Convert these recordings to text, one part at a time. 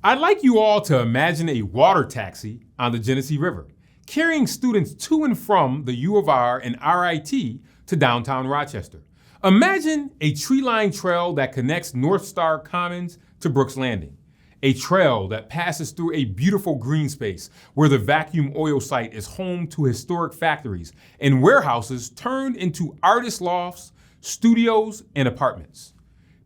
I'd like you all to imagine a water taxi on the Genesee River, carrying students to and from the U of R and RIT to downtown Rochester. Imagine a tree-lined trail that connects North Star Commons to Brooks Landing, a trail that passes through a beautiful green space where the vacuum oil site is home to historic factories and warehouses turned into artist lofts, studios, and apartments.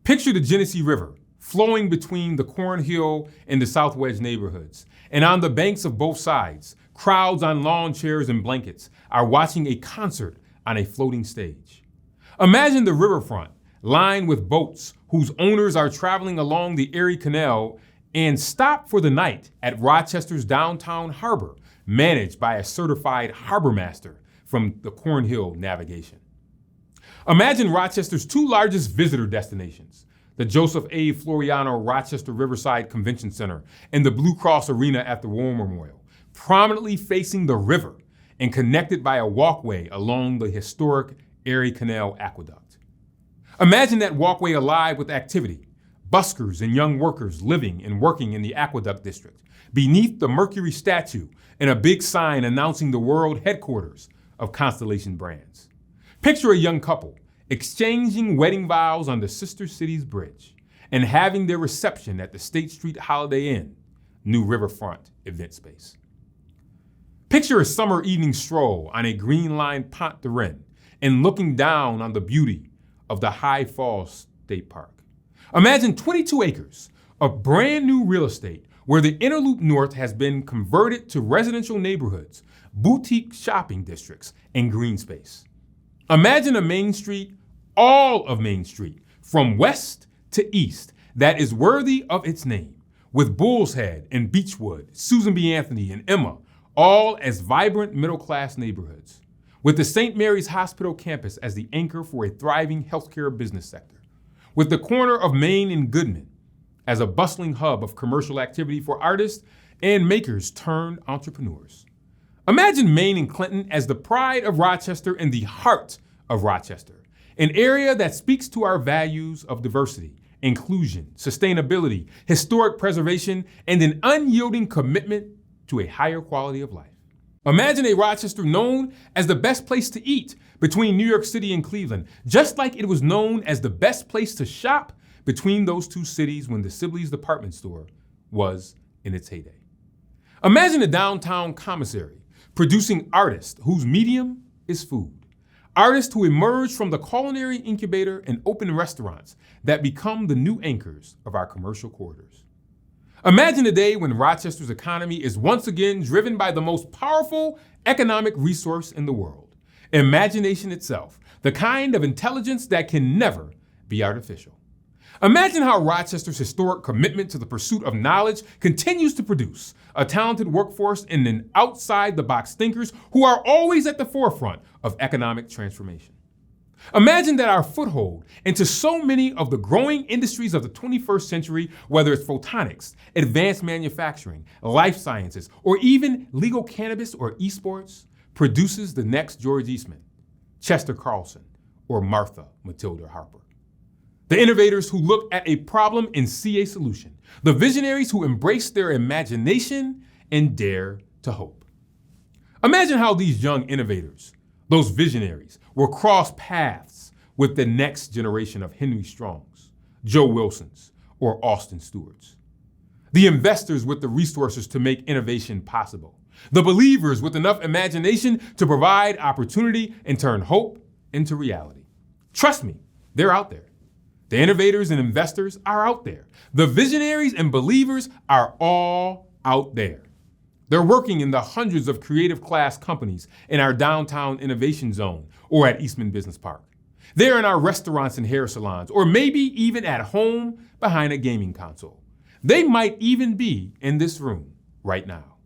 Picture the Genesee River flowing between the Cornhill and the South Wedge neighborhoods. And on the banks of both sides, crowds on lawn chairs and blankets are watching a concert on a floating stage. Imagine the riverfront lined with boats whose owners are traveling along the Erie Canal and stop for the night at Rochester's downtown harbor, managed by a certified harbor master from the Cornhill Navigation. Imagine Rochester's two largest visitor destinations, the Joseph A. Floriano Rochester Riverside Convention Center and the Blue Cross Arena at the War Memorial, prominently facing the river and connected by a walkway along the historic Erie Canal Aqueduct. Imagine that walkway alive with activity, buskers and young workers living and working in the Aqueduct District, beneath the Mercury statue and a big sign announcing the world headquarters of Constellation Brands. Picture a young couple exchanging wedding vows on the Sister Cities Bridge and having their reception at the State Street Holiday Inn, new riverfront event space. Picture a summer evening stroll on a green-lined Pont de Rennes and looking down on the beauty of the High Falls State Park. Imagine 22 acres of brand new real estate where the Interloop North has been converted to residential neighborhoods, boutique shopping districts, and green space. Imagine a Main Street, all of Main Street, from west to east, that is worthy of its name, with Bull's Head and Beechwood, Susan B. Anthony and Emma, all as vibrant middle-class neighborhoods, with the St. Mary's Hospital campus as the anchor for a thriving healthcare business sector, with the corner of Main and Goodman as a bustling hub of commercial activity for artists and makers turned entrepreneurs. Imagine Main and Clinton as the pride of Rochester and the heart of Rochester, an area that speaks to our values of diversity, inclusion, sustainability, historic preservation, and an unyielding commitment to a higher quality of life. Imagine a Rochester known as the best place to eat between New York City and Cleveland, just like it was known as the best place to shop between those two cities when the Sibley's department store was in its heyday. Imagine a downtown commissary producing artists whose medium is food. Artists who emerge from the culinary incubator and open restaurants that become the new anchors of our commercial corridors. Imagine a day when Rochester's economy is once again driven by the most powerful economic resource in the world, imagination itself, the kind of intelligence that can never be artificial. Imagine how Rochester's historic commitment to the pursuit of knowledge continues to produce a talented workforce and an outside-the-box thinkers who are always at the forefront of economic transformation. Imagine that our foothold into so many of the growing industries of the 21st century, whether it's photonics, advanced manufacturing, life sciences, or even legal cannabis or esports, produces the next George Eastman, Chester Carlson, or Martha Matilda Harper. The innovators who look at a problem and see a solution. The visionaries who embrace their imagination and dare to hope. Imagine how these young innovators, those visionaries, will cross paths with the next generation of Henry Strongs, Joe Wilsons, or Austin Stewarts. The investors with the resources to make innovation possible. The believers with enough imagination to provide opportunity and turn hope into reality. Trust me, they're out there. The innovators and investors are out there. The visionaries and believers are all out there. They're working in the hundreds of creative class companies in our downtown innovation zone or at Eastman Business Park. They're in our restaurants and hair salons, or maybe even at home behind a gaming console. They might even be in this room right now.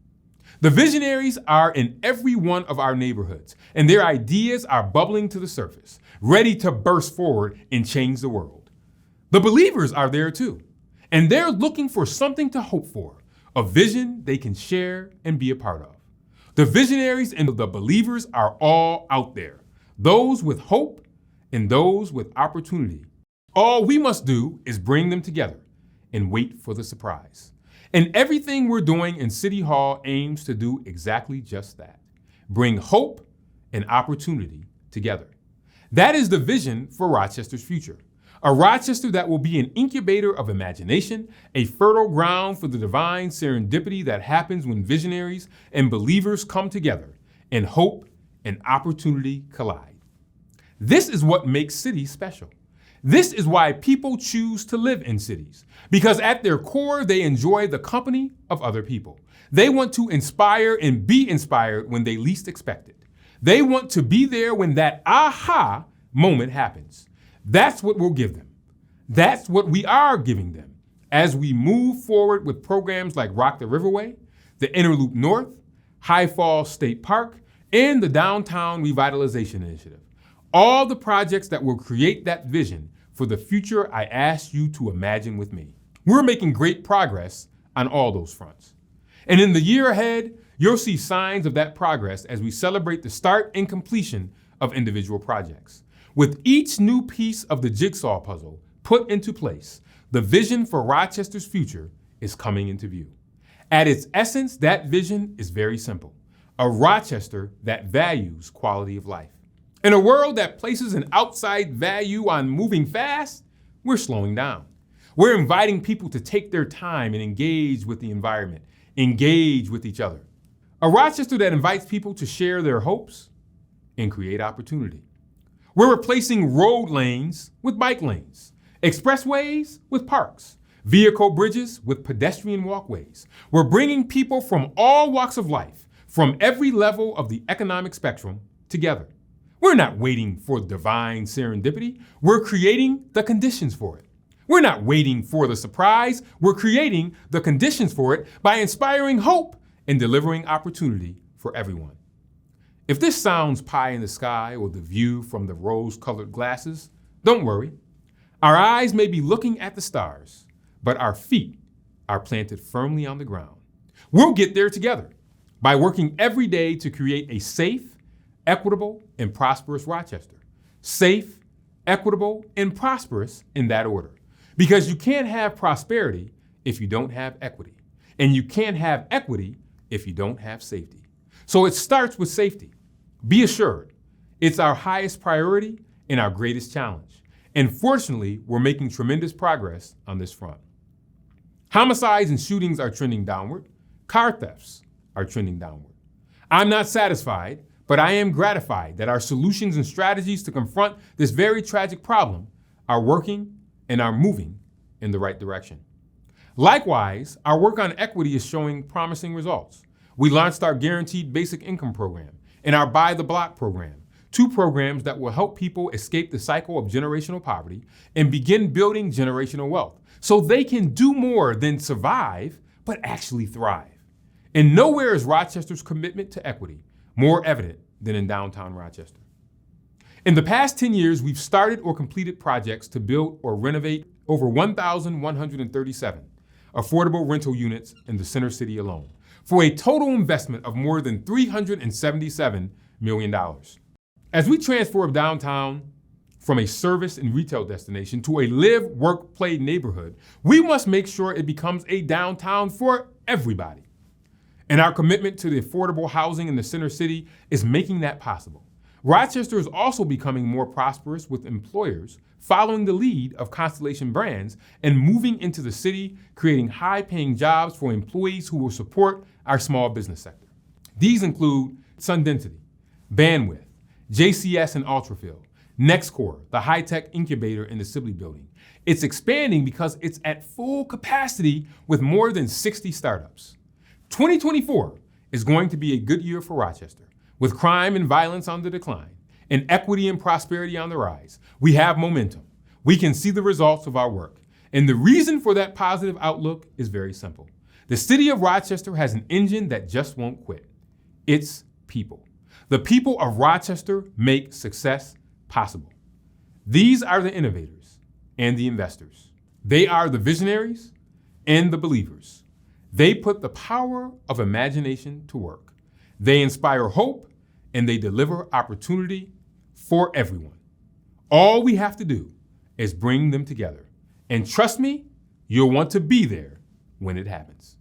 The visionaries are in every one of our neighborhoods, and their ideas are bubbling to the surface, ready to burst forward and change the world. The believers are there too, and they're looking for something to hope for, a vision they can share and be a part of. The visionaries and the believers are all out there, those with hope and those with opportunity. All we must do is bring them together and wait for the surprise. And everything we're doing in City Hall aims to do exactly just that. Bring hope and opportunity together. That is the vision for Rochester's future. A Rochester that will be an incubator of imagination, a fertile ground for the divine serendipity that happens when visionaries and believers come together and hope and opportunity collide. This is what makes cities special. This is why people choose to live in cities, because at their core, they enjoy the company of other people. They want to inspire and be inspired when they least expect it. They want to be there when that aha moment happens. That's what we'll give them. That's what we are giving them as we move forward with programs like Rock the Riverway, the Interloop North, High Falls State Park, and the Downtown Revitalization Initiative. All the projects that will create that vision for the future I asked you to imagine with me. We're making great progress on all those fronts. And in the year ahead, you'll see signs of that progress as we celebrate the start and completion of individual projects. With each new piece of the jigsaw puzzle put into place, the vision for Rochester's future is coming into view. At its essence, that vision is very simple: a Rochester that values quality of life. In a world that places an outside value on moving fast, we're slowing down. We're inviting people to take their time and engage with the environment, engage with each other. A Rochester that invites people to share their hopes and create opportunity. We're replacing road lanes with bike lanes, expressways with parks, vehicle bridges with pedestrian walkways. We're bringing people from all walks of life, from every level of the economic spectrum, together. We're not waiting for divine serendipity. We're creating the conditions for it. We're not waiting for the surprise. We're creating the conditions for it by inspiring hope and delivering opportunity for everyone. If this sounds pie in the sky or the view from the rose-colored glasses, don't worry. Our eyes may be looking at the stars, but our feet are planted firmly on the ground. We'll get there together by working every day to create a safe, equitable, and prosperous Rochester. Safe, equitable, and prosperous in that order. Because you can't have prosperity if you don't have equity. And you can't have equity if you don't have safety. So it starts with safety. Be assured, it's our highest priority and our greatest challenge. And fortunately, we're making tremendous progress on this front. Homicides and shootings are trending downward. Car thefts are trending downward. I'm not satisfied, but I am gratified that our solutions and strategies to confront this very tragic problem are working and are moving in the right direction. Likewise, our work on equity is showing promising results. We launched our Guaranteed Basic Income program and our Buy the Block program, two programs that will help people escape the cycle of generational poverty and begin building generational wealth so they can do more than survive, but actually thrive. And nowhere is Rochester's commitment to equity more evident than in downtown Rochester. In the past 10 years, we've started or completed projects to build or renovate over 1,137 affordable rental units in the Center City alone, for a total investment of more than $377 million. As we transform downtown from a service and retail destination to a live, work, play neighborhood, we must make sure it becomes a downtown for everybody. And our commitment to the affordable housing in the Center City is making that possible. Rochester is also becoming more prosperous with employers following the lead of Constellation Brands and moving into the city, creating high-paying jobs for employees who will support our small business sector. These include Sun Density, Bandwidth, JCS and Ultrafill, NextCore, the high-tech incubator in the Sibley building. It's expanding because it's at full capacity with more than 60 startups. 2024 is going to be a good year for Rochester. With crime and violence on the decline and equity and prosperity on the rise, we have momentum. We can see the results of our work. And the reason for that positive outlook is very simple. The city of Rochester has an engine that just won't quit. It's people. The people of Rochester make success possible. These are the innovators and the investors. They are the visionaries and the believers. They put the power of imagination to work. They inspire hope and they deliver opportunity for everyone. All we have to do is bring them together. And trust me, you'll want to be there when it happens.